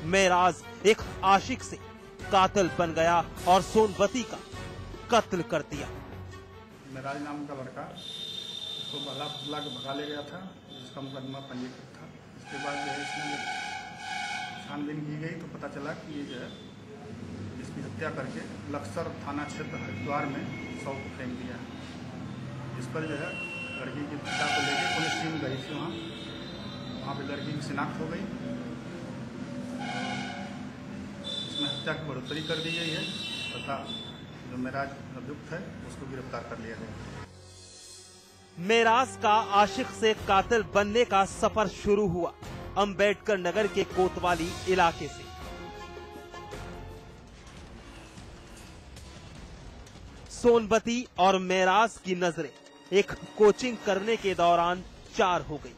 मेराज एक आशिक से कातिल बन गया और सोनवती का कत्ल कर दिया। मेराज नाम का लड़का उसको भला फुसला के भगा ले गया था, जिसका मुकदमा पंजीकृत था। इसके बाद जो है इसमें छानबीन की गई तो पता चला कि ये जो है इसकी हत्या करके लक्सर थाना क्षेत्र हरिद्वार में शव को फेंक दिया। इस पर जो है लड़की की पिता को लेकर पुलिस टीम गई थी वहाँ पे लड़की की शिनाख्त हो गई। इसमें हत्या की बढ़ोतरी कर दी गई है तथा जो मेराज अभियुक्त है उसको गिरफ्तार कर लिया गया। मेराज का आशिक से कातिल बनने का सफर शुरू हुआ अंबेडकर नगर के कोतवाली इलाके से। सोनवती और मेराज की नजरें एक कोचिंग करने के दौरान चार हो गई।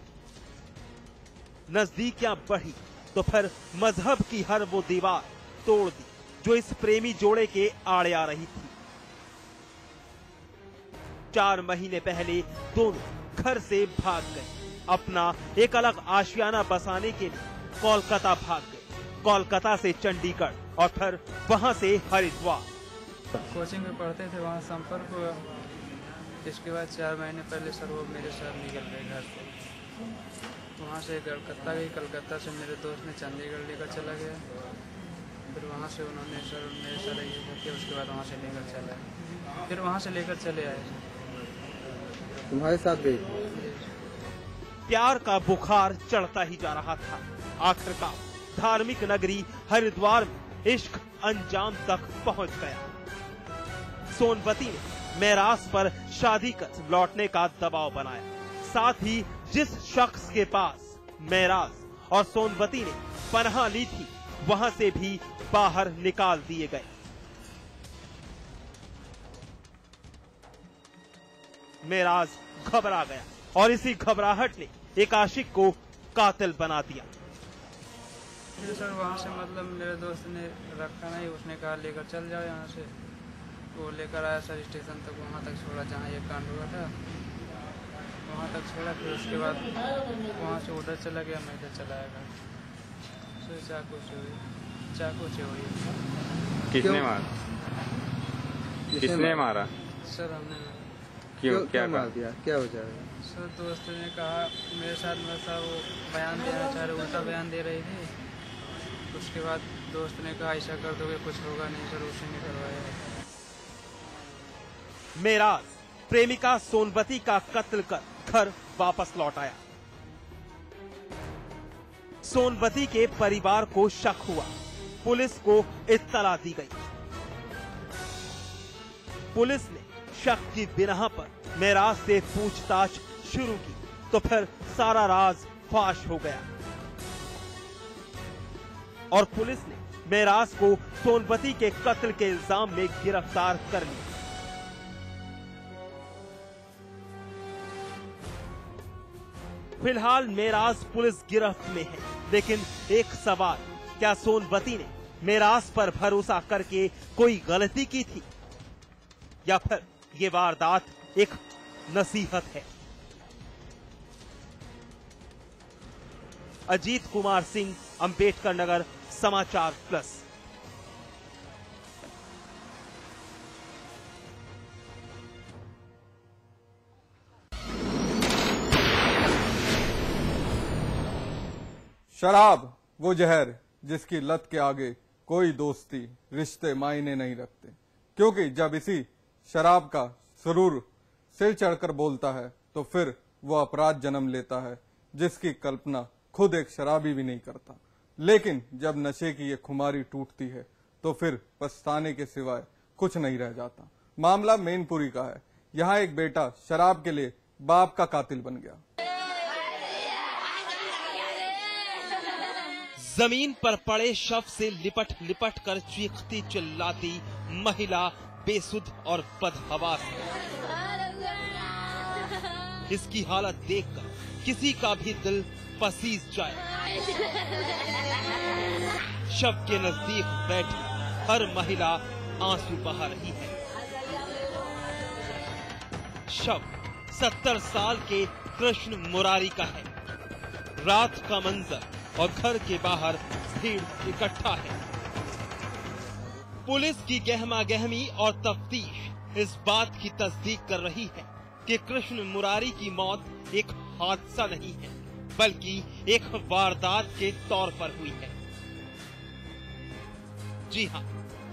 नजदीकियां बढ़ी तो फिर मजहब की हर वो दीवार तोड़ दी जो इस प्रेमी जोड़े के आड़े आ रही थी। 4 महीने पहले दोनों घर से भाग गए। अपना एक अलग आशियाना बसाने के लिए कोलकाता भाग गए। कोलकाता से चंडीगढ़ और फिर वहां से हरिद्वार। कोचिंग में पढ़ते थे, वहाँ संपर्क हुआ। इसके बाद 4 महीने पहले सर वो मेरे साथ निकल गए घर से। वहाँ से कलकत्ता गई, कलकत्ता से मेरे दोस्त ने चंडीगढ़ लेकर चला गया। फिर वहाँ से उन्होंने सर मेरे साथ ये किया, उसके बाद वहाँ से लेकर चला आए। फिर वहाँ से लेकर चले आए। तुम्हारे साथ गई? प्यार का बुखार चढ़ता ही जा रहा था। आखिरकार धार्मिक नगरी हरिद्वार में इश्क अंजाम तक पहुंच गया। सोनवती ने मेराज पर शादी कर लौटने का दबाव बनाया। साथ ही जिस शख्स के पास मेराज और सोनवती ने पनाह ली थी वहां से भी बाहर निकाल दिए गए। मेराज घबरा गया और इसी घबराहट ने एक आशिक को कातिल बना दिया। सर वहाँ से मतलब मेरे दोस्त ने रखा नहीं, उसने कहा लेकर चल जाओ यहाँ से। वो लेकर आया सर स्टेशन तक, वहाँ तक छोड़ा जहाँ ये कांड हुआ था, वहाँ तक छोड़ा। फिर उसके बाद वहाँ से उधर चला गया, मैं इधर चला आया। फिर चाकू से हुई। किसने मारा? किसने मारा? सर हमने। क्या मार दिया? क्या वजह है? सर दोस्त ने कहा मेरे साथ में सर वो बयान देना चाह रहे, उल्टा बयान दे रही थी। उसके बाद दोस्त ने कहा ऐसा कर दोगे कुछ होगा नहीं। सर उसी ने करवाया। मेराज प्रेमिका सोनवती का कत्ल कर घर वापस लौट आया। सोनवती के परिवार को शक हुआ। पुलिस को इत्तला दी गई। पुलिस ने शक की बिना पर मेराज से पूछताछ शुरू की तो फिर सारा राज फाश हो गया और पुलिस ने मेराज को सोनवती के कत्ल के इल्जाम में गिरफ्तार कर लिया। फिलहाल मेराज पुलिस गिरफ्त में है, लेकिन एक सवाल, क्या सोनवती ने मेराज पर भरोसा करके कोई गलती की थी या फिर ये वारदात एक नसीहत है? अजीत कुमार सिंह, अंबेडकर नगर, समाचार प्लस। शराब वो जहर जिसकी लत के आगे कोई दोस्ती रिश्ते मायने नहीं रखते, क्योंकि जब इसी शराब का सुरूर सिर चढ़कर बोलता है तो फिर वो अपराध जन्म लेता है जिसकी कल्पना खुद एक शराबी भी नहीं करता। लेकिन जब नशे की ये खुमारी टूटती है तो फिर पछताने के सिवाय कुछ नहीं रह जाता। मामला मैनपुरी का है। यहाँ एक बेटा शराब के लिए बाप का कातिल बन गया। जमीन पर पड़े शव से लिपट लिपट कर चीखती चिल्लाती महिला बेसुध और बदहवास है। इसकी हालत देखकर किसी का भी दिल पसीज जाए। शव के नजदीक बैठी हर महिला आंसू बहा रही है। शव 70 साल के कृष्ण मुरारी का है। रात का मंजर और घर के बाहर भीड़ इकट्ठा है। पुलिस की गहमा गहमी और तफ्तीश इस बात की तस्दीक कर रही है कि कृष्ण मुरारी की मौत एक हादसा नहीं है, बल्कि एक वारदात के तौर पर हुई है। जी हां,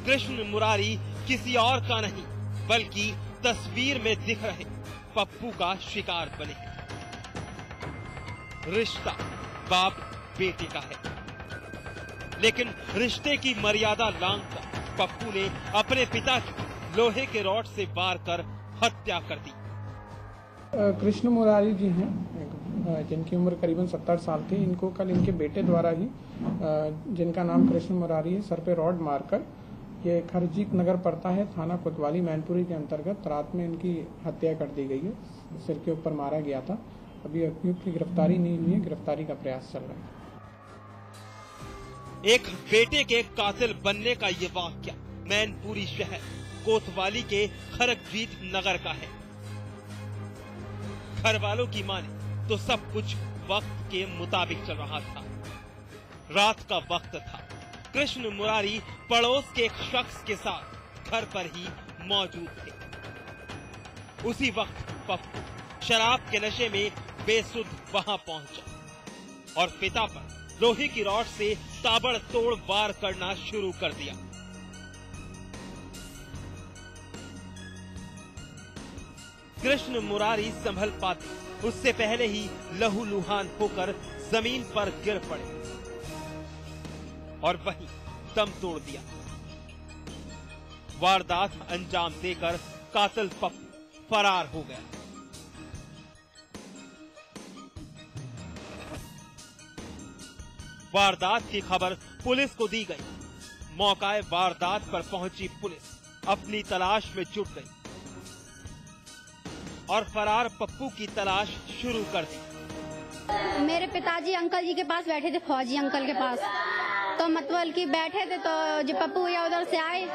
कृष्ण मुरारी किसी और का नहीं, बल्कि तस्वीर में दिख रहे पप्पू का शिकार बने हैं। रिश्ता बाप बेटे का है, लेकिन रिश्ते की मर्यादा लांघकर पप्पू ने अपने पिता की लोहे के रॉड से वार कर हत्या कर दी। कृष्ण मुरारी जी हैं, जिनकी उम्र करीबन 70 साल थी। इनको कल इनके बेटे द्वारा ही, जिनका नाम कृष्ण मुरारी है, सर पे रॉड मारकर, ये खरजीत नगर पड़ता है, थाना कोतवाली मैनपुरी के अंतर्गत, रात में इनकी हत्या कर दी गई है। सिर के ऊपर मारा गया था। अभी अभियुक्त की गिरफ्तारी नहीं हुई है, गिरफ्तारी का प्रयास चल रहा है। एक बेटे के कातिल बनने का ये वाकया मैनपुरी शहर कोतवाली के खरजीत नगर का है। घर वालों की माने तो सब कुछ वक्त के मुताबिक चल रहा था। रात का वक्त था। कृष्ण मुरारी पड़ोस के एक शख्स के साथ घर पर ही मौजूद थे। उसी वक्त पप्पू शराब के नशे में बेसुध वहां पहुंचा और पिता पर लोहे की रॉड से ताबड़तोड़ वार करना शुरू कर दिया। कृष्ण मुरारी संभल पाते उससे पहले ही लहूलुहान होकर जमीन पर गिर पड़े और वहीं दम तोड़ दिया। वारदात अंजाम देकर कातिल पप्पू फरार हो गया। वारदात की खबर पुलिस को दी गई। मौकाए वारदात पर पहुंची पुलिस अपनी तलाश में जुट गई और फरार पप्पू की तलाश शुरू कर दी। मेरे पिताजी अंकल जी के पास बैठे थे, फौजी अंकल के पास। तो मतलब कि बैठे थे, तो जो पप्पू भैया उधर से आए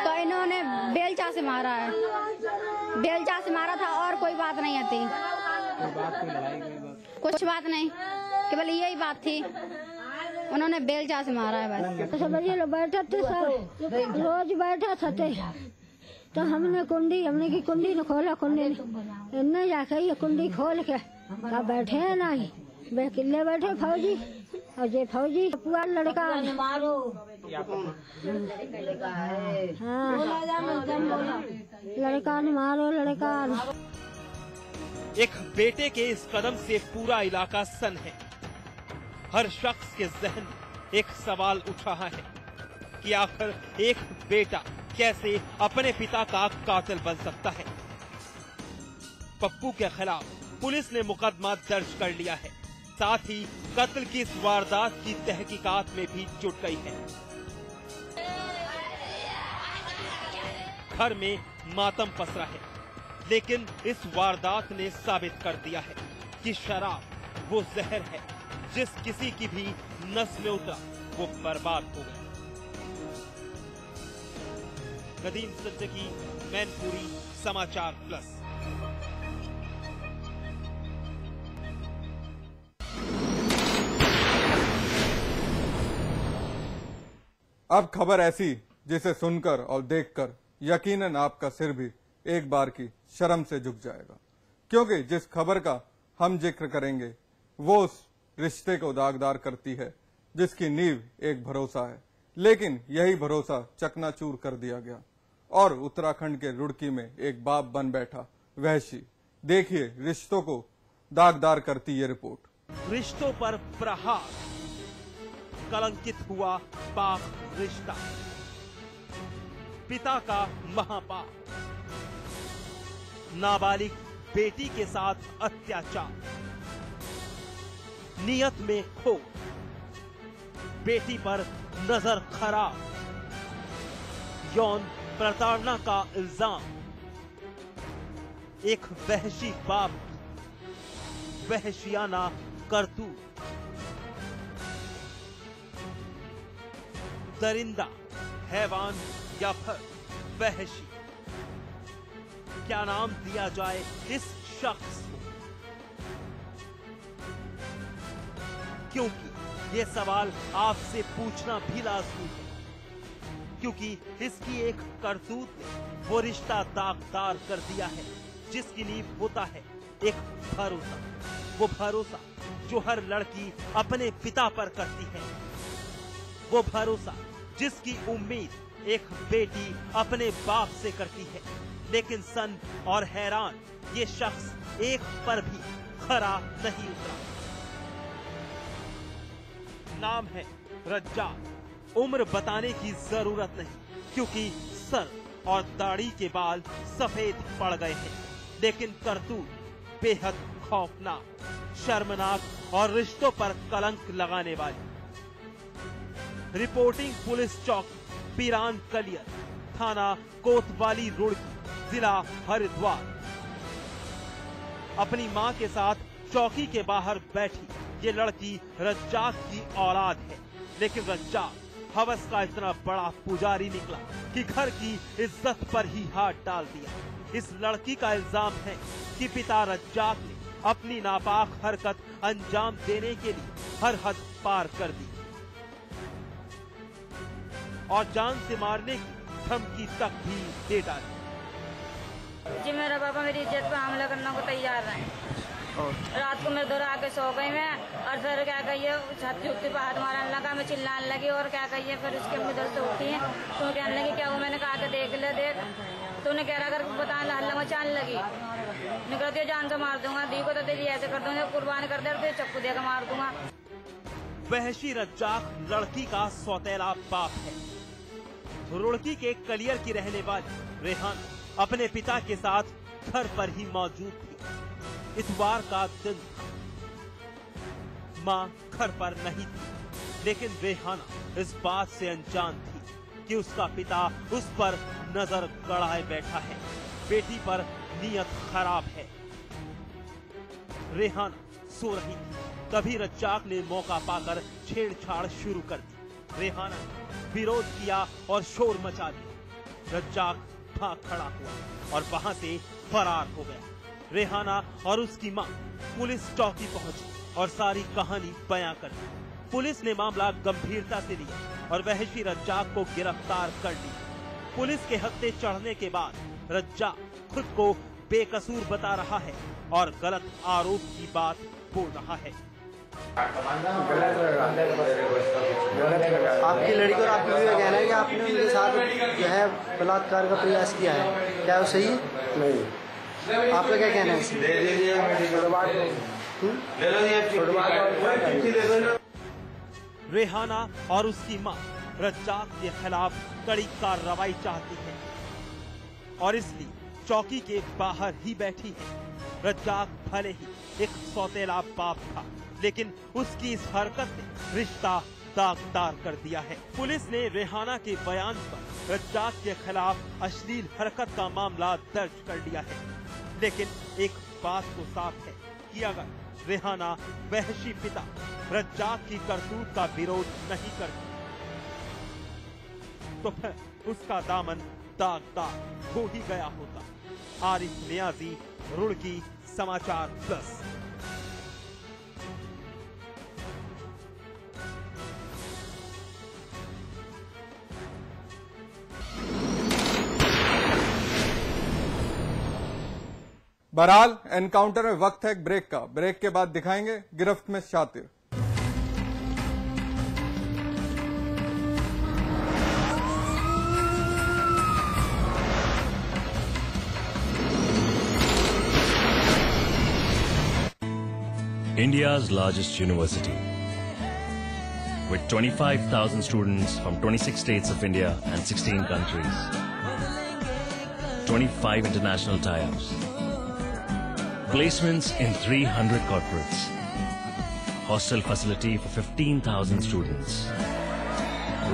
तो इन्होंने बेलचा से मारा है। बेलचा से मारा था और कोई बात नहीं आती, कुछ बात नहीं, केवल यही बात थी। उन्होंने बेलचा से मारा है बस। लोग बैठे थे, सब रोज बैठे थे। तो हमने की कुंडी ने खोला, कुंडी ने जाके ये कुंडी खोल के कहा बैठे है नहीं, किले बैठे फौजी। और ये फौजी पुआ लड़का मारो, हाँ लड़का ने मारो, लड़का। एक बेटे के इस कदम से पूरा इलाका सन्न है। हर शख्स के जहन में एक सवाल उठ रहा है कि आखिर एक बेटा कैसे अपने पिता का कातिल बन सकता है। पप्पू के खिलाफ पुलिस ने मुकदमा दर्ज कर लिया है, साथ ही कत्ल की इस वारदात की तहकीकात में भी जुट गई है। घर में मातम पसरा है, लेकिन इस वारदात ने साबित कर दिया है कि शराब वो जहर है जिस किसी की भी नस में उतरा वो बर्बाद हो गया। नदीम सिद्दीकी, मैनपुरी, समाचार प्लस। अब खबर ऐसी जिसे सुनकर और देखकर यकीनन आपका सिर भी एक बार की शर्म से झुक जाएगा, क्योंकि जिस खबर का हम जिक्र करेंगे वो उस रिश्ते को दागदार करती है जिसकी नींव एक भरोसा है, लेकिन यही भरोसा चकनाचूर कर दिया गया और उत्तराखंड के रुड़की में एक बाप बन बैठा वहशी। देखिए रिश्तों को दागदार करती ये रिपोर्ट। रिश्तों पर प्रहार, कलंकित हुआ पाक रिश्ता, पिता का महापाप, नाबालिग बेटी के साथ अत्याचार, नियत में खो, बेटी पर नजर खराब, यौन प्रताड़ना का इल्जाम, एक वहशी बाप, वहशियाना करतूत, दरिंदा, हैवान या फिर वहशी, क्या नाम दिया जाए इस शख्स को, क्योंकि ये सवाल आपसे पूछना भी लाजमी है, क्योंकि इसकी एक करतूत ने वो रिश्ता दागदार कर दिया है जिसकी नींव होता है एक भरोसा। वो भरोसा जो हर लड़की अपने पिता पर करती है, वो भरोसा जिसकी उम्मीद एक बेटी अपने बाप से करती है। लेकिन सन और हैरान ये शख्स एक पर भी खरा नहीं उतरा। नाम है रज्जाक। उम्र बताने की जरूरत नहीं, क्योंकि सर और दाढ़ी के बाल सफेद पड़ गए हैं। लेकिन करतूत बेहद खौफनाक, शर्मनाक और रिश्तों पर कलंक लगाने वाली। रिपोर्टिंग पुलिस चौकी पीरान कलियर, थाना कोतवाली रुड़की, जिला हरिद्वार। अपनी मां के साथ चौकी के बाहर बैठी ये लड़की रज्जाक की औलाद है। लेकिन रज्जाक हवस का इतना बड़ा पुजारी निकला कि घर की इज्जत पर ही हाथ डाल दिया। इस लड़की का इल्जाम है कि पिता रज्जाक ने अपनी नापाक हरकत अंजाम देने के लिए हर हद पार कर दी और जान से मारने की धमकी तक भी दे डाली। जी मेरा पापा मेरी इज्जत पे हमला करने को तैयार है। रात को मेरे दौर आके सो गई मैं, और फिर क्या कहिए छत छुट्टी पे हाथ मारने लगा, मैं चिल्लाने लगी और क्या कहिए फिर उसके अपनी दर से उठी है तो कहने लगी क्या वो, मैंने कहा कि देख ले देख, तो उन्हें कह रहा कर बताने हल्ला मचाने लगी। निकलती जान से मार दूंगा, दी को तो तेरी ऐसे कर दूंगा, कुर्बान कर दे तो चक्कू देकर मार दूंगा। वहशी रज्जाक लड़की का सौतेला बाप है। रुड़की के कलियर की रहने वाली रेहान अपने पिता के साथ घर पर ही मौजूद थी। इतवार का दिन था, मां घर पर नहीं थी, लेकिन रेहाना इस बात से अनजान थी कि उसका पिता उस पर नजर गड़ाए बैठा है, बेटी पर नीयत खराब है। रेहाना सो रही थी, तभी रज्जाक ने मौका पाकर छेड़छाड़ शुरू कर दी। रेहाना ने विरोध किया और शोर मचा दिया। रज्जाक भाग खड़ा हुआ और वहां से फरार हो गया। रेहाना और उसकी मां पुलिस चौकी पहुंची और सारी कहानी बयां कर दी। पुलिस ने मामला गंभीरता से लिया और वहशी रज्जाक को गिरफ्तार कर लिया। पुलिस के हत्थे चढ़ने के बाद रज्जाक खुद को बेकसूर बता रहा है और गलत आरोप की बात बोल रहा है। आपकी लड़की और आपकी बीवी का कहना है कि आपने उनके साथ जो है बलात्कार का प्रयास किया है, क्या वो सही? नहीं। आपका क्या कहना है? रेहाना और उसकी मां रज्जाक के खिलाफ कड़ी कार्रवाई चाहती है और इसलिए चौकी के बाहर ही बैठी है। रज्जाक भले ही एक सौतेला बाप था, लेकिन उसकी इस हरकत ने रिश्ता दागदार कर दिया है। पुलिस ने रेहाना के बयान पर रज्जाक के खिलाफ अश्लील हरकत का मामला दर्ज कर लिया है। लेकिन एक बात तो साफ है कि अगर रेहाना वहशी पिता रज्जाक की करतूत का विरोध नहीं करती तो फिर उसका दामन दागदार हो ही गया होता। आरिफ नियाजी, रुड़की, समाचार प्लस। बहरहाल एनकाउंटर में वक्त है एक ब्रेक का। ब्रेक के बाद दिखाएंगे गिरफ्त में शातिर। India's largest university, with 25,000 students from 26 states of India and 16 countries, 25 international tie-ups, placements in 300 corporates, hostel facility for 15,000 students,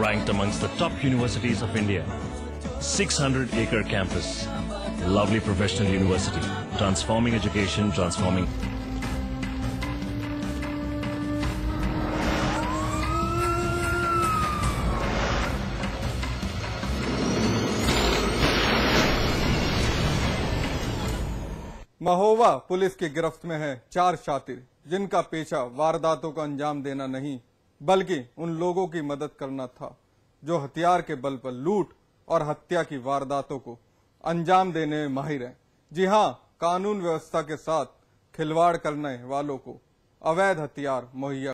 ranked amongst the top universities of India, 600-acre campus, lovely professional university, transforming education, transforming Mahoba police की गिरफ्त में है 4 शातिर जिनका पेशा वारदातों को अंजाम देना नहीं बल्कि उन लोगों की मदद करना था जो हथियार के बल पर लूट और हत्या की वारदातों को अंजाम देने में माहिर हैं। जी हां, कानून व्यवस्था के साथ खिलवाड़ करने वालों को अवैध हथियार मुहैया